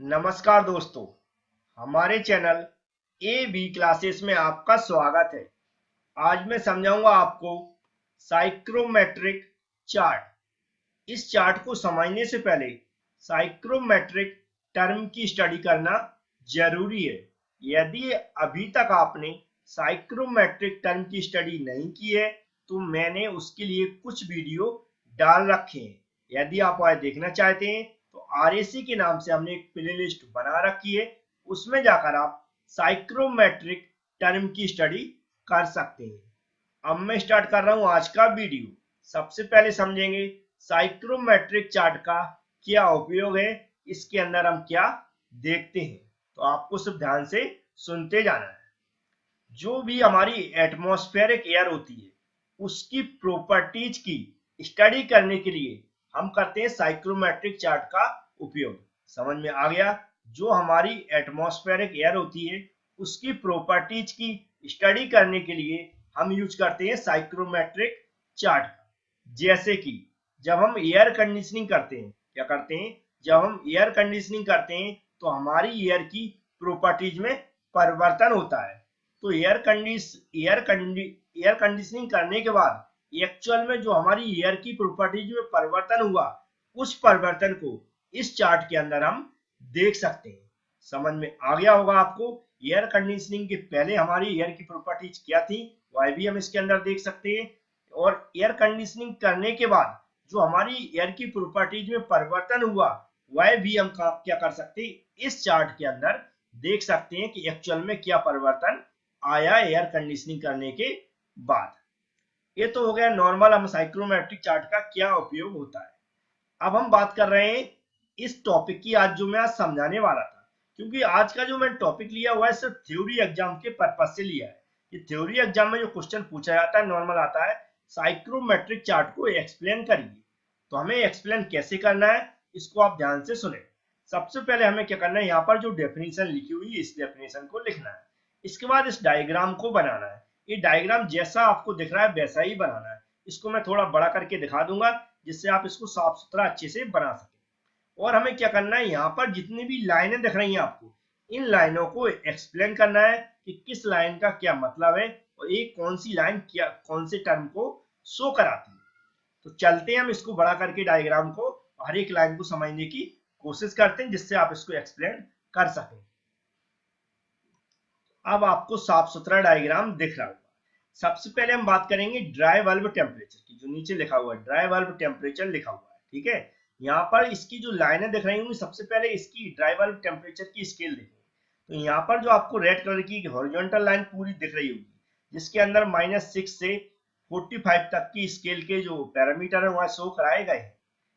नमस्कार दोस्तों, हमारे चैनल ए बी क्लासेस में आपका स्वागत है। आज मैं समझाऊंगा आपको साइक्रोमेट्रिक चार्ट। इस चार्ट को समझने से पहले साइक्रोमेट्रिक टर्म की स्टडी करना जरूरी है। यदि अभी तक आपने साइक्रोमेट्रिक टर्म की स्टडी नहीं की है तो मैंने उसके लिए कुछ वीडियो डाल रखे हैं। यदि आप वह देखना चाहते हैं तो आरएसी के नाम से हमने एक प्लेलिस्ट बना रखी है, उसमें जाकर आप साइक्रोमेट्रिक टर्म की स्टडी कर सकते हैं। अब मैं स्टार्ट कर रहा हूं आज का वीडियो। सबसे पहले समझेंगे साइक्रोमेट्रिक चार्ट का क्या उपयोग है, इसके अंदर हम क्या देखते हैं। तो आपको सिर्फ ध्यान से सुनते जाना है। जो भी हमारी एटमॉस्फेरिक एयर होती है उसकी प्रॉपर्टीज की स्टडी करने के लिए हम करते हैं साइक्रोमेट्रिक चार्ट का उपयोग। समझ में आ गया? जो हमारी एटमॉस्फेरिक एयर होती है उसकी प्रॉपर्टीज की स्टडी करने के लिए हम यूज करते हैं साइक्रोमेट्रिक चार्ट। जैसे कि जब हम एयर कंडीशनिंग करते हैं, क्या करते हैं? जब हम एयर कंडीशनिंग करते हैं तो हमारी एयर की प्रॉपर्टीज में परिवर्तन होता है। तो एयर कंडीशनिंग करने के बाद एक्चुअल में जो हमारी एयर की प्रॉपर्टीज में परिवर्तन हुआ, उस परिवर्तन को इस चार्ट के अंदर हम देख सकते हैं। समझ में आ गया होगा आपको? एयर कंडीशनिंग के पहले हमारी एयर की प्रॉपर्टीज क्या थी वह भी हम इसके अंदर देख सकते हैं, और एयर कंडीशनिंग करने के बाद जो हमारी एयर की प्रॉपर्टीज में परिवर्तन हुआ वह भी हम क्या कर सकते हैं, इस चार्ट के अंदर देख सकते हैं कि एक्चुअल में क्या परिवर्तन आया एयर कंडीशनिंग करने के बाद। ये तो हो गया नॉर्मल हम साइक्रोमेट्रिक चार्ट का क्या उपयोग होता है। अब हम बात कर रहे हैं इस टॉपिक की आज जो मैं आज समझाने वाला था, क्योंकि आज का जो मैं टॉपिक लिया हुआ है सिर्फ थ्योरी एग्जाम के पर्पज से लिया है। ये थ्योरी एग्जाम में जो क्वेश्चन पूछा जाता है नॉर्मल आता है, साइक्रोमेट्रिक चार्ट को एक्सप्लेन करिए। तो हमें एक्सप्लेन कैसे करना है इसको आप ध्यान से सुने। सबसे पहले हमें क्या करना है, यहाँ पर जो डेफिनेशन लिखी हुई है इस डेफिनेशन को लिखना है। इसके बाद इस डायग्राम को बनाना है। ये डायग्राम जैसा आपको दिख रहा है वैसा ही बनाना है। इसको मैं थोड़ा बड़ा करके दिखा दूंगा जिससे आप इसको साफ सुथरा अच्छे से बना सके। और हमें क्या करना है, यहाँ पर जितनी भी लाइनें दिख रही हैं आपको, इन लाइनों को एक्सप्लेन करना है कि किस लाइन का क्या मतलब है और एक कौन सी लाइन क्या कौन से टर्म को शो कराती है। तो चलते हैं हम इसको बड़ा करके डायग्राम को, हर एक लाइन को समझने की कोशिश करते हैं जिससे आप इसको एक्सप्लेन कर सकें। अब आपको साफ सुथरा डायग्राम दिख रहा होगा। सबसे पहले हम बात करेंगे ड्राई वाल्व टेम्परेचर की। जो नीचे लिखा हुआ है ड्राई वाल्व टेम्परेचर लिखा हुआ है, ठीक है। यहाँ पर इसकी जो लाइनें दिख रही होंगी, सबसे पहले इसकी ड्राई वाल्व टेम्परेचर की स्केल देखेंगे। तो यहाँ पर जो आपको रेड कलर की हॉरिजॉन्टल लाइन पूरी दिख रही होगी, जिसके अंदर -6 से 45 तक की स्केल के जो पैरामीटर है वह शो कराए गए हैं,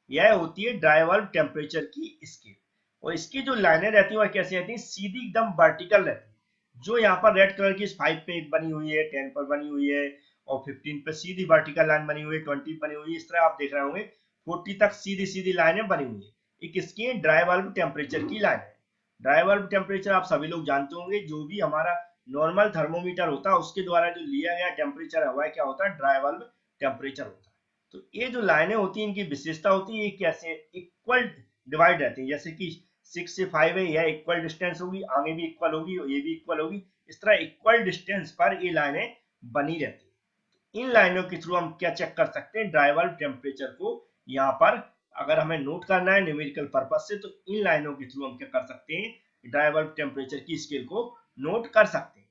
यह होती है ड्राई वाल्व टेम्परेचर की स्केल। और इसकी जो लाइनें रहती है वह कैसी रहती है, सीधी एकदम वर्टिकल रहती है। जो यहाँ पर रेड कलर की इस 5 पे एक बनी हुई है, 10 पर बनी हुई है और 15 पे सीधी वर्टिकल लाइन बनी हुई है, 20 बनी हुई है, इस तरह आप देख रहे होंगे 40 तक सीधी सीधी लाइनें बनी हुई है। ये किसकी ड्राई वाल्व टेम्परेचर की लाइन है। ड्राई वाल्व टेम्परेचर आप सभी लोग जानते होंगे, जो भी हमारा नॉर्मल थर्मोमीटर होता है उसके द्वारा जो लिया गया टेम्परेचर है वह क्या होता है, ड्राई वाल्व टेम्परेचर होता है। तो ये जो लाइनें होती है इनकी विशेषता होती है, ये कैसे इक्वल डिवाइड रहती है। जैसे कि 6 से 5 है, यह इक्वल डिस्टेंस होगी, आगे भी इक्वल होगी और ये भी इक्वल होगी। इस तरह इक्वल डिस्टेंस पर ये लाइनें बनी रहती है। इन लाइनों के थ्रू हम क्या चेक कर सकते हैं, ड्राई वाल्व टेम्परेचर को। यहाँ पर अगर हमें नोट करना है न्यूमेरिकल पर्पज से तो इन लाइनों के थ्रू हम क्या कर सकते हैं, ड्राई वाल्व टेम्परेचर की स्केल को नोट कर सकते हैं।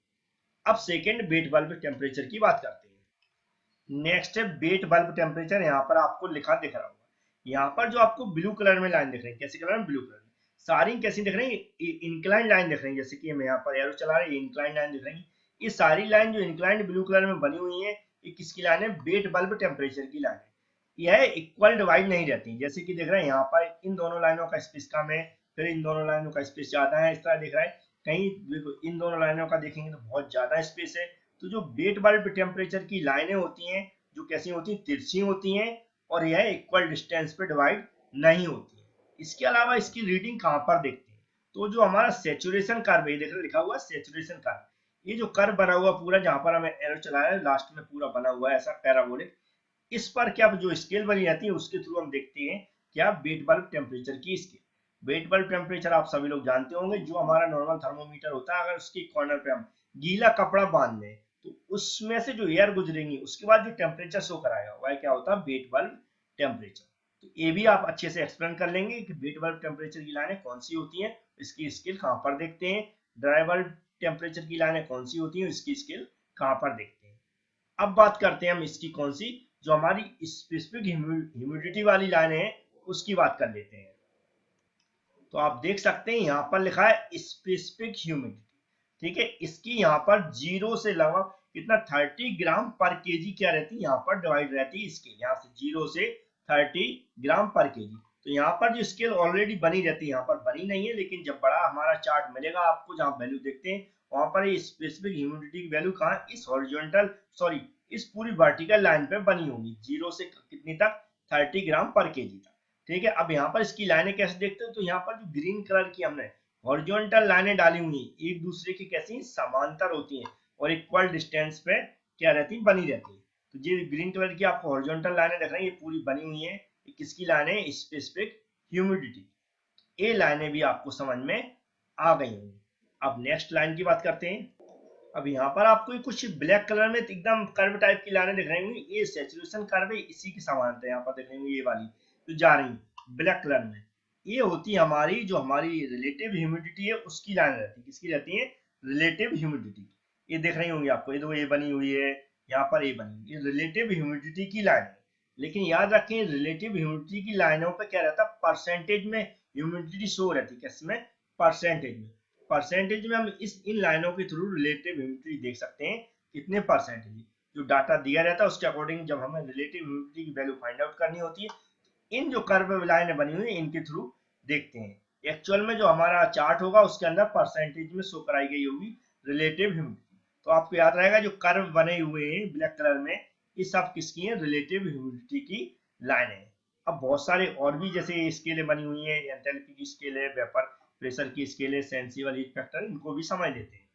अब सेकेंड वेट वाल्व टेम्परेचर की बात करते हैं। नेक्स्ट है वेट वाल्व टेम्परेचर। यहाँ पर आपको लिखा दिख रहा होगा, यहाँ पर जो आपको ब्लू कलर में लाइन दिख रही है, कैसे कलर में, ब्लू कलर में। सारी कैसी दिख रही है, इंक्लाइन लाइन दिख रही है। जैसे कि हम यहाँ पर एरो चला रहे हैं, इंक्लाइन लाइन दिख रही है। ये सारी लाइन जो इंक्लाइंड ब्लू कलर में बनी हुई है, ये किसकी लाइन है, वेट बल्ब टेम्परेचर की लाइन है। यह इक्वल डिवाइड नहीं रहती। जैसे कि देख रहे हैं यहाँ पर इन दोनों लाइनों का स्पेस कम है, फिर इन दोनों लाइनों का स्पेस ज्यादा है, इस तरह दिख रहा है। कहीं इन दोनों लाइनों का देखेंगे तो बहुत ज्यादा स्पेस है। तो जो वेट बल्ब टेम्परेचर की लाइनें होती हैं जो कैसी होती हैं, तिरछी होती हैं और यह इक्वल डिस्टेंस पे डिवाइड नहीं होती है। इसके अलावा इसकी रीडिंग कहाँ पर देखते हैं, तो जो हमारा सेचुरेशन कर्व है, देखो लिखा हुआ है सेचुरेशन कर्व। ये जो कर्व बना हुआ पूरा, जहां पर हमें एरो चलाया है लास्ट में पूरा बना हुआ है ऐसा पैराबोलिक, इस पर क्या जो स्केल बनी जाती है उसके थ्रू हम देखते हैं क्या, वेट बल्ब टेम्परेचर की स्केल। वेट बल्ब टेम्परेचर आप सभी लोग जानते होंगे, जो हमारा नॉर्मल थर्मोमीटर होता है, अगर उसके कॉर्नर पे हम गीला कपड़ा बांध लें तो उसमें से जो एयर गुजरेंगी उसके बाद जो टेम्परेचर शो कराएगा वह क्या होता है, वेट बल्ब टेम्परेचर। तो ये भी आप अच्छे से एक्सप्लेन कर लेंगे कि वेट बल्ब टेम्परेचर की लाइनें कौन सी होती हैं, इसकी स्केल कहाँ पर देखते हैं, ड्राई बल्ब टेम्परेचर की लाइनें कौन सी होती हैं, इसकी स्केल कहाँ पर देखते हैं। अब बात करते हैं हम इसकी कौन सी, जो हमारी स्पेसिफिक ह्यूमिडिटी वाली लाइन है उसकी बात कर लेते हैं। तो आप देख सकते हैं यहाँ पर लिखा है स्पेसिफिक ह्यूमिडिटी, ठीक है। इसकी यहाँ पर 0 से लगभग कितना 30 ग्राम पर केजी क्या रहती है, यहाँ पर डिवाइड रहती है स्केल, यहाँ से 0 से 30 ग्राम पर केजी। तो यहाँ पर जो स्केल ऑलरेडी बनी रहती है, यहाँ पर बनी नहीं है, लेकिन जब बड़ा हमारा चार्ट मिलेगा आपको जहाँ वैल्यू देखते हैं वहां पर ये स्पेसिफिक ह्यूमिडिटी की वैल्यू कहाँ, इस हॉरिजॉन्टल सॉरी इस पूरी वर्टिकल लाइन पे बनी होगी, 0 से कितनी तक 30 ग्राम पर केजी तक, ठीक है। अब यहाँ पर इसकी लाइनें कैसे देखते हो, तो यहाँ पर जो ग्रीन कलर की हमने हॉरिजॉन्टल लाइनें डाली हुई एक दूसरे की कैसी समांतर होती हैं और इक्वल डिस्टेंस पे क्या रहती है, बनी रहती है। तो ये ग्रीन कलर की आपको हॉरिजॉन्टल लाइनें देख रहे हैं, ये पूरी बनी हुई है, किसकी लाइन है, स्पेसिफिक ह्यूमिडिटी। ये लाइनें भी आपको समझ में आ गई होंगी। अब नेक्स्ट लाइन की बात करते हैं। अब यहाँ पर आपको कुछ ब्लैक कलर में एकदम कर्व टाइप की लाइनें दिख रही होंगी, ये सैचुरेशन कर्व है, इसी की समानता है यहाँ पर दिख रही होंगी, ये वाली जो जा रही ब्लैक कलर में, ये होती है हमारी जो हमारी रिलेटिव ह्यूमिडिटी है उसकी लाइन रहती है, किसकी रहती है, रिलेटिव ह्यूमिडिटी। ये देख रही होंगी आपको, ये दो ये बनी हुई है, यहाँ पर ये बनी हुई, ये रिलेटिव ह्यूमिडिटी की लाइन है। लेकिन याद रखें रिलेटिव ह्यूमिडिटी की लाइनों पर क्या रहता है, परसेंटेज में ह्यूमिडिटी शो रहती है, किसमें, परसेंटेज में। परसेंटेज में हम इन लाइनों के थ्रू रिलेटिव ह्यूमिडिटी देख सकते हैं, कितने परसेंटेज, जो डाटा दिया रहता है उसके अकॉर्डिंग जब हमें रिलेटिव ह्यूमिडिटी की वैल्यू फाइंड आउट करनी होती है, इन जो कर्व लाइनें बनी हुई है इनके थ्रू देखते हैं। एक्चुअल में जो हमारा चार्ट होगा उसके अंदर परसेंटेज में शो कराई गई होगी रिलेटिव ह्यूमिडिटी। तो आपको याद रहेगा जो कर्व बने हुए हैं ब्लैक कलर में, ये सब किसकी है, रिलेटिव ह्यूमिडिटी की लाइन है। अब बहुत सारे और भी जैसे स्केलें बनी हुई है, एंथैल्पी की स्केल है, वेपर प्रेशर की स्केल है, सेंसिबल हीट फैक्टर, इनको भी समझ लेते हैं।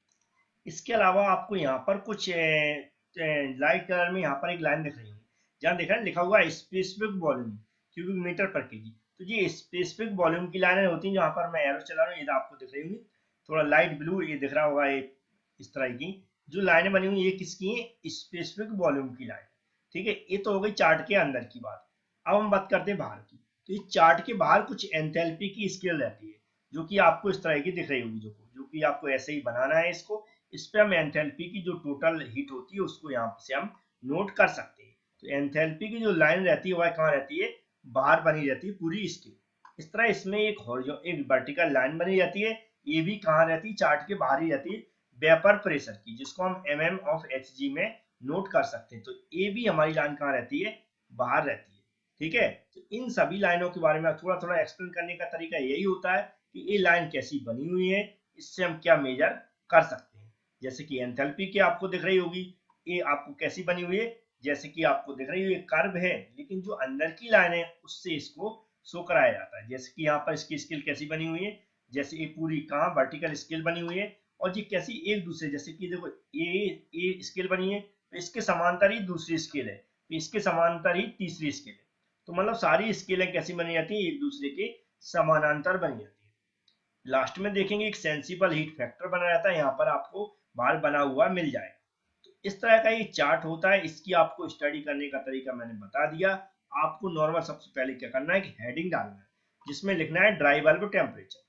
इसके अलावा आपको यहाँ पर कुछ लाइट कलर में यहाँ पर एक लाइन दिख रही है, जहाँ देखा लिखा हुआ है स्पेसिफिक वॉल्यूम क्यूबिक मीटर पर केजी। तो ये स्पेसिफिक वॉल्यूम की लाइनें होती हैं, जहाँ पर मैं एरो चला रहा हूँ, ये आपको दिख रही होंगी, थोड़ा लाइट ब्लू ये दिख रहा होगा, ये इस तरह की जो लाइनें बनी हुई ये किसकी है, स्पेसिफिक वॉल्यूम की लाइन, ठीक है। ये तो हो गई चार्ट के अंदर की बात। अब हम बात करते हैं बाहर की। तो इस चार्ट के बाहर कुछ एंथैल्पी की स्केल रहती है, जो कि आपको इस तरह की दिख रही होगी, जो कि आपको ऐसे ही बनाना है इसको। इस पे हम एंथैल्पी की जो टोटल हीट होती है उसको यहाँ से हम नोट कर सकते हैं। तो एंथैल्पी की जो लाइन रहती है वह कहाँ रहती है, बाहर बनी रहती है पूरी इसकी। इस तरह इसमें एक वर्टिकल लाइन बनी रहती है, ये भी कहाँ रहती है, चार्ट के बाहर ही रहती है, वेपर प्रेशर की, जिसको हम mm/hg में नोट कर सकते हैं। तो ये भी हमारी लाइन कहाँ रहती है, बाहर रहती है, ठीक है। तो इन सभी लाइनों के बारे में थोड़ा थोड़ा एक्सप्लेन करने का तरीका यही होता है कि ये लाइन कैसी बनी हुई है, इससे हम क्या मेजर कर सकते हैं। जैसे कि एंथैल्पी की आपको दिख रही होगी, ये आपको कैसी बनी हुई है, जैसे कि आपको दिख रही है कर्व है, लेकिन जो अंदर की लाइन है उससे इसको शो कराया जाता है। जैसे कि यहाँ पर इसकी स्केल कैसी बनी हुई है, जैसे ये पूरी कहाँ वर्टिकल स्केल बनी हुई है, और ये कैसी एक दूसरे, जैसे कि देखो ये स्केल बनी है तो इसके समांतर ही दूसरी स्केल है, तो इसके समांतर ही तीसरी स्केल है। तो मतलब सारी स्केलें कैसी बनी जाती है, एक दूसरे के समानांतर बनी जाती है। लास्ट में देखेंगे एक सेंसिबल हीट फैक्टर बना रहता है, यहाँ पर आपको बाहर बना हुआ मिल जाएगा। इस तरह का ये चार्ट होता है, इसकी आपको स्टडी करने का तरीका मैंने बता दिया। आपको नॉर्मल सबसे पहले क्या करना है कि हेडिंग डालना है, जिसमें लिखना है dry bulb temperature.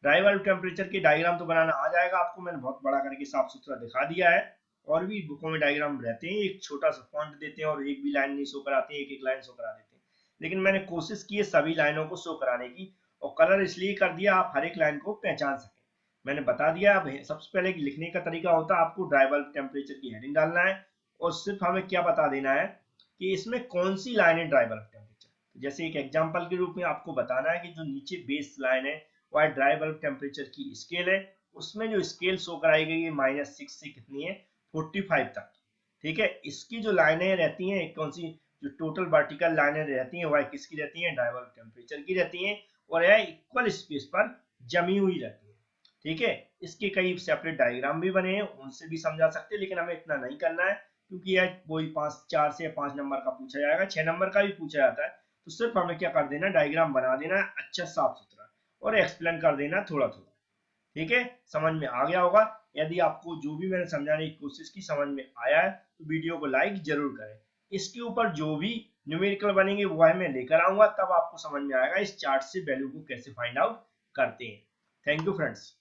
Dry bulb temperature की डायग्राम तो बनाना आ जाएगा आपको, मैंने बहुत बड़ा करके साफ सुथरा दिखा दिया है। और भी बुकों में डायग्राम रहते हैं, एक छोटा सा फॉन्ट देते हैं और एक भी लाइन नहीं शो कराते हैं, एक एक लाइन शो करा देते हैं, लेकिन मैंने कोशिश की है सभी लाइनों को शो कराने की, और कलर इसलिए कर दिया आप हर एक लाइन को पहचान सकें। मैंने बता दिया। अब सबसे पहले लिखने का तरीका होता है, आपको ड्राई बल्ब टेम्परेचर की हेडिंग डालना है और सिर्फ हमें क्या बता देना है कि इसमें कौन सी लाइन है ड्राई बल्ब टेम्परेचर। जैसे एक एग्जांपल के रूप में आपको बताना है कि जो नीचे बेस लाइन है वह ड्राई बल्ब टेम्परेचर की स्केल है, उसमें जो स्केल शो कराई गई है -6 से कितनी है 45 तक, ठीक है। इसकी जो लाइनें रहती हैं कौन सी, जो टोटल वर्टिकल लाइनें रहती हैं वह किसकी रहती हैं, ड्राई बल्ब टेम्परेचर की रहती हैं, और यह इक्वल स्पेस पर जमी हुई रहती है, ठीक है। इसके कई सेपरेट डायग्राम भी बने हैं, उनसे भी समझा सकते हैं, लेकिन हमें इतना नहीं करना है क्योंकि यह कोई 4 से 5 नंबर का पूछा जाएगा, 6 नंबर का भी पूछा जाता है। तो सिर्फ हमें क्या कर देना, डायग्राम बना देना है अच्छा साफ सुथरा, और एक्सप्लेन कर देना थोड़ा थोड़ा। ठीक है, समझ में आ गया होगा। यदि आपको जो भी मैंने समझाने की कोशिश की समझ में आया है तो वीडियो को लाइक जरूर करें। इसके ऊपर जो भी न्यूमेरिकल बनेंगे वो मैं लेकर आऊंगा, तब आपको समझ में आएगा इस चार्ट से वैल्यू को कैसे फाइंड आउट करते हैं। Thank you friends.